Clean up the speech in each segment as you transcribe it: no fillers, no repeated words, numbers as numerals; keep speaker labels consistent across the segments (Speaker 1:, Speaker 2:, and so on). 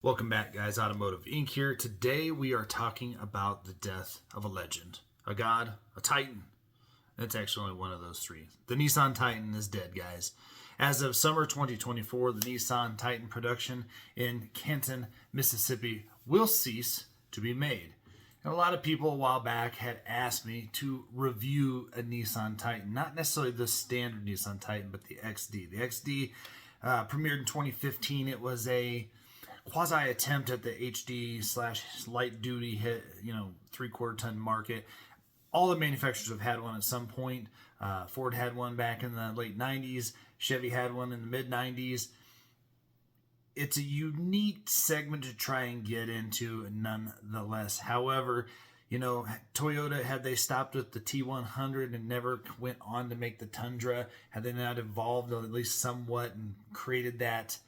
Speaker 1: Welcome back, guys. Automotive Inc. here. Today we are talking about the death of a legend, a god, a titan. It's actually only one of those three. The Nissan Titan is dead, guys. As of summer 2024, the Nissan Titan production in Canton, Mississippi will cease to be made. And a lot of people a while back had asked me to review a Nissan Titan, not necessarily the standard Nissan Titan, but the XD. The XD premiered in 2015. It was a quasi attempt at the HD slash light duty hit, 3/4 ton market. All the manufacturers have had one at some point. Ford had one back in the late 90s. Chevy had one in the mid 90s. It's a unique segment to try and get into nonetheless. However, Toyota, had they stopped with the T100 and never went on to make the Tundra, had they not evolved at least somewhat and created that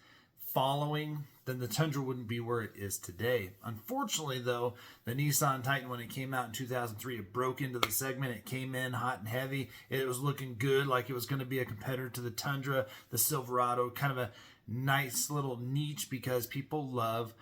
Speaker 1: following, then the Tundra wouldn't be where it is today. Unfortunately, though, the Nissan Titan, when it came out in 2003, it broke into the segment. It came in hot and heavy. It was looking good, like it was going to be a competitor to the Tundra, the Silverado, kind of a nice little niche because people love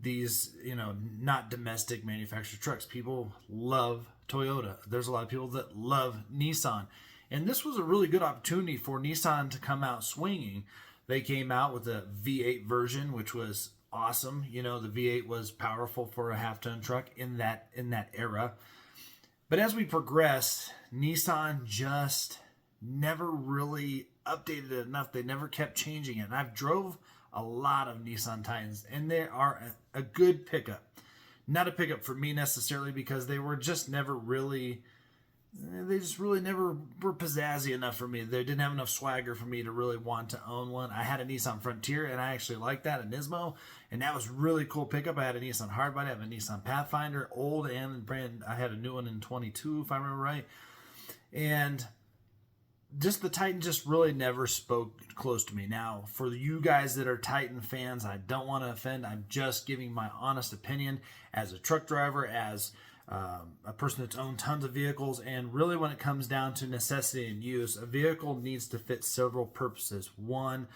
Speaker 1: these, not domestic manufactured trucks. People love Toyota. There's a lot of people that love Nissan. And this was a really good opportunity for Nissan to come out swinging. They came out with a V8 version, which was awesome. The V8 was powerful for a half-ton truck in that era. But as we progressed, Nissan just never really updated it enough. They never kept changing it. And I've drove a lot of Nissan Titans, and they are a good pickup. Not a pickup for me necessarily because they were just never really... They just really never were pizzazzy enough for me. They didn't have enough swagger for me to really want to own one. I had a Nissan Frontier, and I actually liked that, a Nismo, and that was really cool pickup. I had a Nissan Hardbody, I have a Nissan Pathfinder, old and brand. I had a new one in 22, if I remember right. And just the Titan just really never spoke close to me. Now, for you guys that are Titan fans, I don't want to offend. I'm just giving my honest opinion as a truck driver, as a person that's owned tons of vehicles, and really when it comes down to necessity and use, a vehicle needs to fit several purposes. One,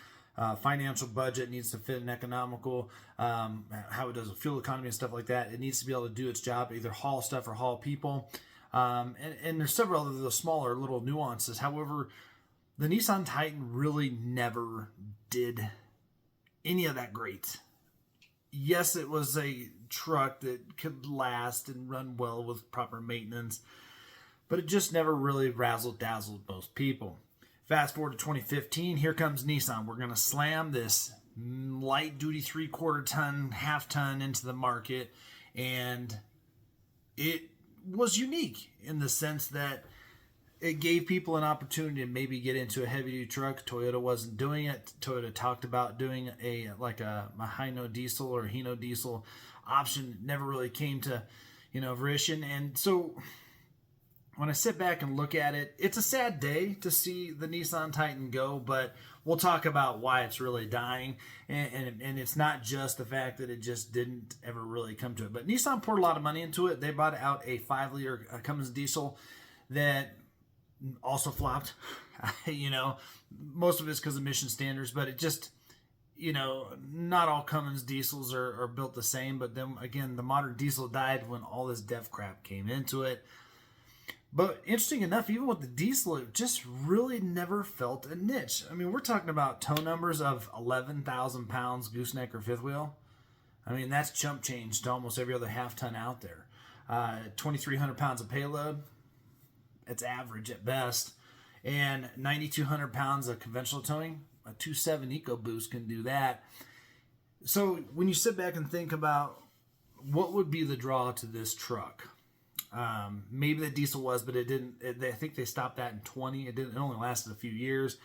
Speaker 1: financial budget needs to fit in economical, how it does with fuel economy and stuff like that. It needs to be able to do its job, either haul stuff or haul people. And there's several other those smaller little nuances. However, the Nissan Titan really never did any of that great. Yes, it was a truck that could last and run well with proper maintenance, but it just never really razzle-dazzled most people. Fast forward to 2015, here comes Nissan. We're going to slam this light-duty 3/4 ton, half-ton into the market, and it was unique in the sense that it gave people an opportunity to maybe get into a heavy-duty truck. Toyota wasn't doing it. Toyota talked about doing a Hino diesel or Hino diesel option. It never really came to, fruition. And so when I sit back and look at it, it's a sad day to see the Nissan Titan go, but we'll talk about why it's really dying. And it's not just the fact that it just didn't ever really come to it. But Nissan poured a lot of money into it. They bought out a 5-liter Cummins diesel that also flopped. Most of it's because of emission standards, but it just, not all Cummins diesels are built the same. But then again, the modern diesel died when all this dev crap came into it. But interesting enough, even with the diesel, it just really never felt a niche. I mean, we're talking about tow numbers of 11,000 pounds gooseneck or fifth wheel. I mean, that's chump change to almost every other half ton out there. 2,300 pounds of payload. It's average at best. And 9,200 pounds of conventional towing. A 2.7 EcoBoost can do that. So when you sit back and think about what would be the draw to this truck, maybe the diesel was, but it didn't. I think they stopped that in 20. It only lasted a few years.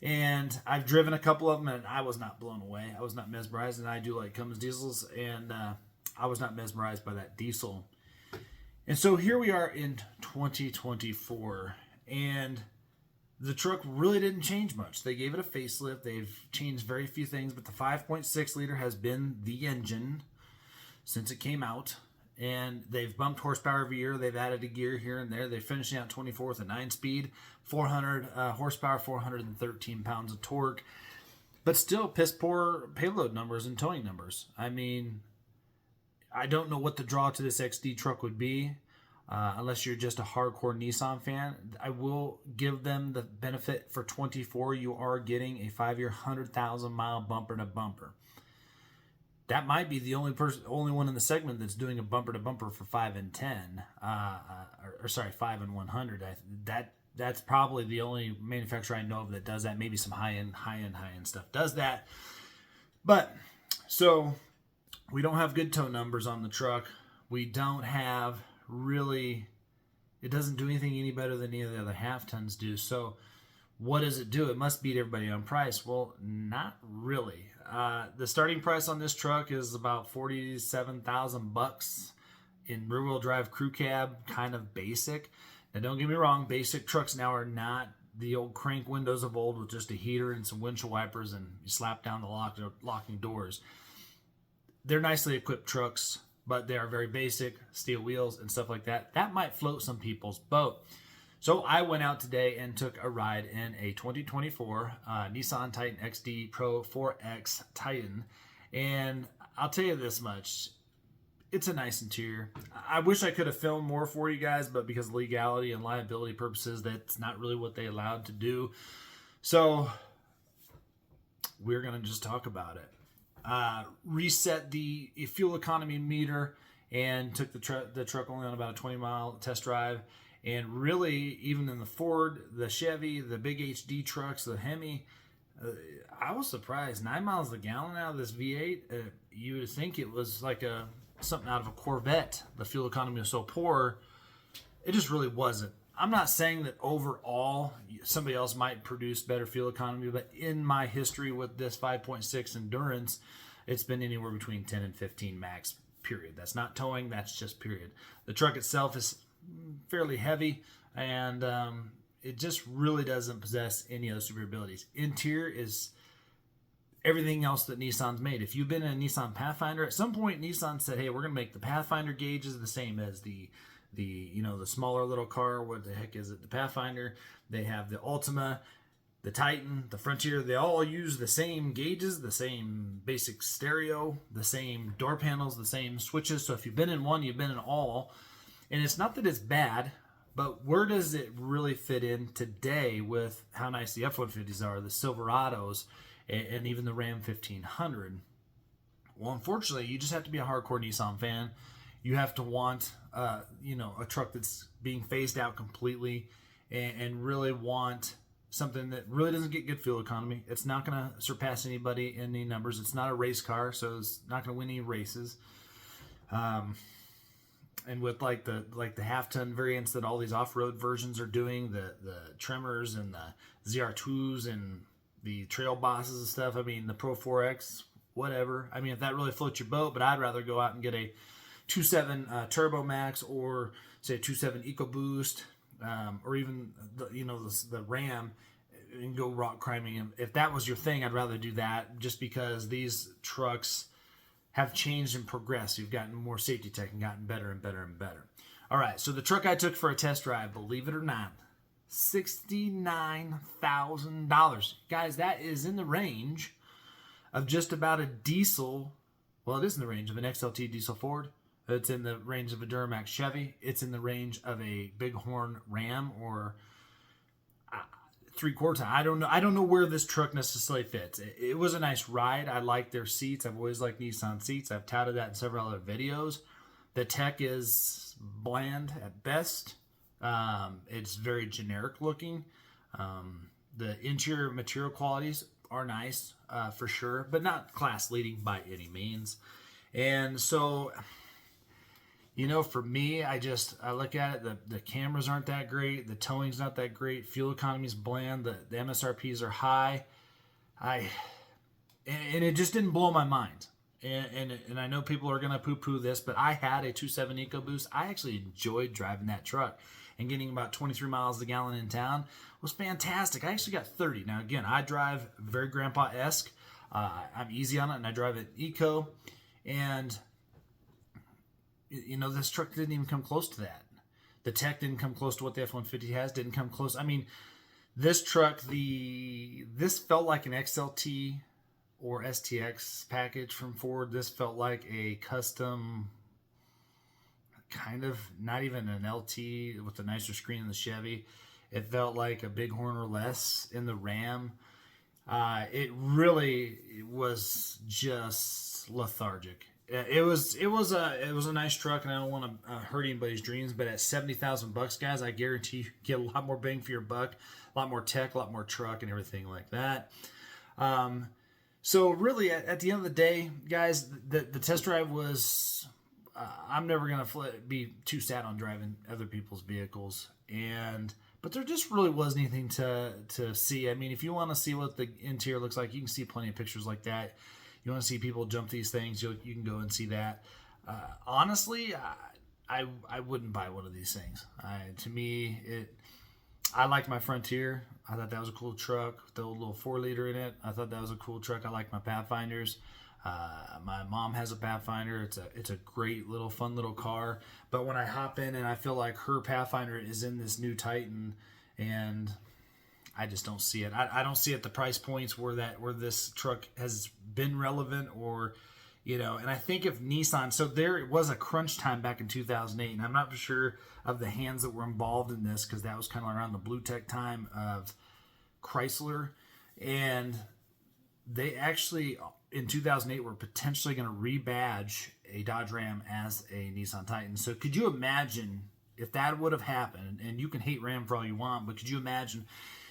Speaker 1: And I've driven a couple of them, and I was not blown away. I was not mesmerized, and I do like Cummins diesels, and I was not mesmerized by that diesel. And so here we are in 2024, and the truck really didn't change much. They gave it a facelift. They've changed very few things, but the 5.6 liter has been the engine since it came out, and they've bumped horsepower every year. They've added a gear here and there. They're finishing out 24 with a 9-speed, 400 horsepower, 413 pounds of torque. but still piss poor payload numbers and towing numbers. I mean, I don't know what the draw to this XD truck would be, unless you're just a hardcore Nissan fan. I will give them the benefit for 24. You are getting a 5-year, 100,000 mile bumper to bumper. That might be the only one in the segment that's doing a bumper to bumper for 5 and 10, 5 and 100. That's probably the only manufacturer I know of that does that. Maybe some high end stuff does that. But so we don't have good tow numbers on the truck. We don't have really. It doesn't do anything any better than any of the other half tons do. So what does it do? It must beat everybody on price. Well, not really. The starting price on this truck is about $47,000 in rear-wheel drive crew cab, kind of basic. Now, don't get me wrong, basic trucks now are not the old crank windows of old with just a heater and some windshield wipers and you slap down the locking doors. They're nicely equipped trucks, but they are very basic, steel wheels and stuff like that. That might float some people's boat. So I went out today and took a ride in a 2024 Nissan Titan XD Pro 4X Titan. And I'll tell you this much. It's a nice interior. I wish I could have filmed more for you guys, but because of legality and liability purposes, that's not really what they allowed to do. So we're going to just talk about it. Reset the fuel economy meter and took the truck only on about a 20-mile test drive. And really, even in the Ford, the Chevy, the big HD trucks, the Hemi, I was surprised. 9 miles a gallon out of this V8. You would think it was like something out of a Corvette. The fuel economy was so poor. It just really wasn't. I'm not saying that overall somebody else might produce better fuel economy, but in my history with this 5.6 Endurance, it's been anywhere between 10 and 15 max, period. That's not towing, that's just period. The truck itself is fairly heavy, and it just really doesn't possess any other super abilities. Interior is everything else that Nissan's made. If you've been in a Nissan Pathfinder, at some point Nissan said, hey, we're going to make the Pathfinder gauges the same as the smaller little car. What the heck is it? The Pathfinder. They have the Ultima, the Titan, the Frontier. They all use the same gauges, the same basic stereo, the same door panels, the same switches. So if you've been in one, you've been in all. And it's not that it's bad, but where does it really fit in today with how nice the F-150s are, the Silverados, and even the Ram 1500? Well, unfortunately, you just have to be a hardcore Nissan fan. You have to want, a truck that's being phased out completely, and really want something that really doesn't get good fuel economy. It's not going to surpass anybody in any numbers. It's not a race car, so it's not going to win any races. And with like the half-ton variants that all these off-road versions are doing, the Tremors and the ZR2s and the Trail Bosses and stuff, I mean, the Pro 4X, whatever. I mean, if that really floats your boat, but I'd rather go out and get a 2.7 Turbo Max, or say a 2.7 EcoBoost, or even the Ram, and go rock climbing. If that was your thing, I'd rather do that, just because these trucks have changed and progressed. You've gotten more safety tech and gotten better and better and better. All right, so the truck I took for a test drive, believe it or not, $69,000. Guys, that is in the range of just about a diesel. Well, it is in the range of an XLT diesel Ford. It's in the range of a Duramax Chevy. It's in the range of a Bighorn Ram or three-quarter. I don't know where this truck necessarily fits. It was a nice ride. I like their seats. I've always liked Nissan seats. I've touted that in several other videos. The tech is bland at best. It's very generic looking. The interior material qualities are nice, for sure, but not class leading by any means. And so, for me, I look at it, the cameras aren't that great, the towing's not that great, fuel economy's bland, the MSRPs are high. And it just didn't blow my mind. And I know people are going to poo-poo this, but I had a 2.7 EcoBoost. I actually enjoyed driving that truck, and getting about 23 miles a gallon in town was fantastic. I actually got 30. Now, again, I drive very grandpa-esque. I'm easy on it, and I drive it eco. And, this truck didn't even come close to that. The tech didn't come close to what the F-150 has, didn't come close. I mean, this truck, this felt like an XLT or STX package from Ford. This felt like a custom, kind of not even an LT with a nicer screen in the Chevy. It felt like a Bighorn or less in the Ram. It really was just lethargic. It was a nice truck, and I don't want to hurt anybody's dreams. But at $70,000, guys, I guarantee you get a lot more bang for your buck, a lot more tech, a lot more truck, and everything like that. So really, at the end of the day, guys, the test drive was. I'm never gonna be too sad on driving other people's vehicles, but there just really wasn't anything to see. I mean, if you want to see what the interior looks like, you can see plenty of pictures like that. You want to see people jump these things, you can go and see that. Honestly, I wouldn't buy one of these things. To me, I liked my Frontier. I thought that was a cool truck with the little 4-liter in it. I thought that was a cool truck. I like my Pathfinders. My mom has a Pathfinder. It's a great little fun little car. But when I hop in and I feel like her Pathfinder is in this new Titan, and I just don't see it. I don't see at the price points where this truck has been relevant, or and I think if Nissan, so there was a crunch time back in 2008, and I'm not sure of the hands that were involved in this, because that was kind of around the blue tech time of Chrysler, and they actually in 2008 were potentially going to rebadge a Dodge Ram as a Nissan Titan. So could you imagine if that would have happened? And you can hate Ram for all you want, but could you imagine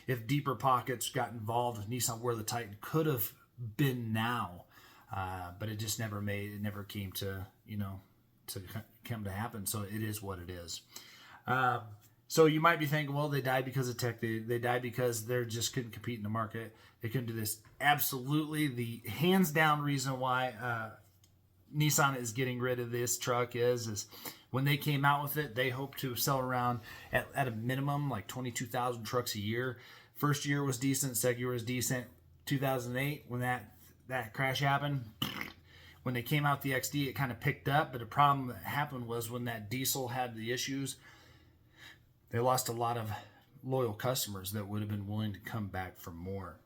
Speaker 1: if Deeper Pockets got involved with Nissan, where the Titan could have been now? But it just never came to come to happen. So it is what it is. So you might be thinking, well, they died because of tech. They died because they just couldn't compete in the market. They couldn't do this. Absolutely. The hands down reason why Nissan is getting rid of this truck is when they came out with it, they hoped to sell around at a minimum like 22,000 trucks a year. First year was decent. Second year was decent. 2008, when that crash happened, when they came out the XD, it kind of picked up. But the problem that happened was when that diesel had the issues, they lost a lot of loyal customers that would have been willing to come back for more.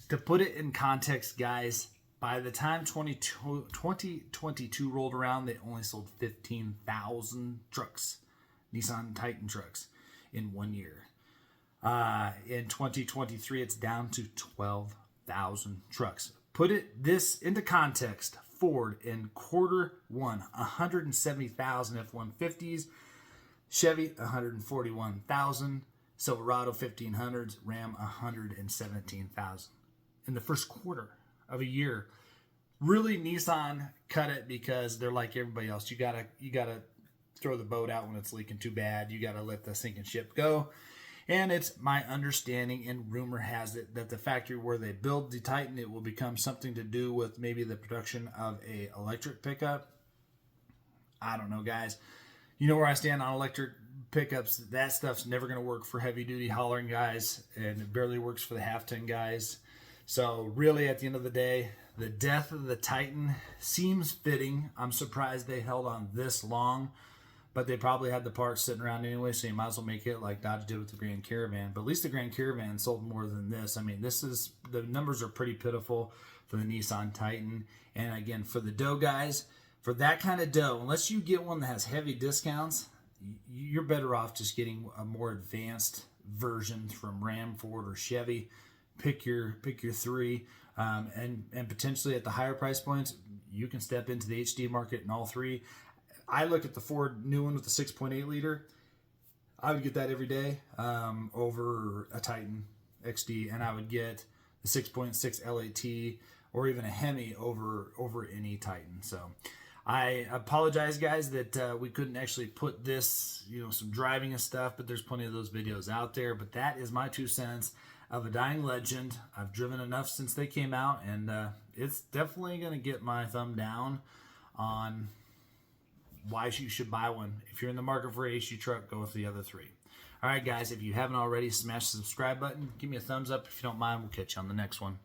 Speaker 1: To put it in context, guys, by the time 2022 rolled around, they only sold 15,000 trucks, Nissan Titan trucks, in 1 year. In 2023, it's down to 12,000 trucks. Put this into context. Ford in quarter one, 170,000 F-150s. Chevy, 141,000. Silverado, 1,500s. Ram, 117,000. In the first quarter of a year. Really, Nissan cut it because they're like everybody else. You gotta throw the boat out when it's leaking too bad. You gotta let the sinking ship go. And it's my understanding, and rumor has it, that the factory where they build the Titan, it will become something to do with maybe the production of a electric pickup. I don't know, guys. You know where I stand on electric pickups. That stuff's never going to work for heavy duty haulering guys, and it barely works for the half-ton guys. So really, at the end of the day, the death of the Titan seems fitting. I'm surprised they held on this long, but they probably had the parts sitting around anyway, so you might as well make it like Dodge did with the Grand Caravan. But at least the Grand Caravan sold more than this. I mean, the numbers are pretty pitiful for the Nissan Titan. And again, for the dough guys, for that kind of dough, unless you get one that has heavy discounts, you're better off just getting a more advanced version from Ram, Ford, or Chevy. Pick your three, and potentially at the higher price points, you can step into the HD market in all three. I look at the Ford new one with the 6.8 liter. I would get that every day over a Titan XD, and I would get the 6.6 LAT or even a Hemi over any Titan. So I apologize, guys, that we couldn't actually put this, some driving and stuff, but there's plenty of those videos out there. But that is my 2 cents of a dying legend. I've driven enough since they came out, and it's definitely going to get my thumb down on why you should buy one. If you're in the market for a HD truck, go with the other three. All right, guys, if you haven't already, smash the subscribe button. Give me a thumbs up if you don't mind. We'll catch you on the next one.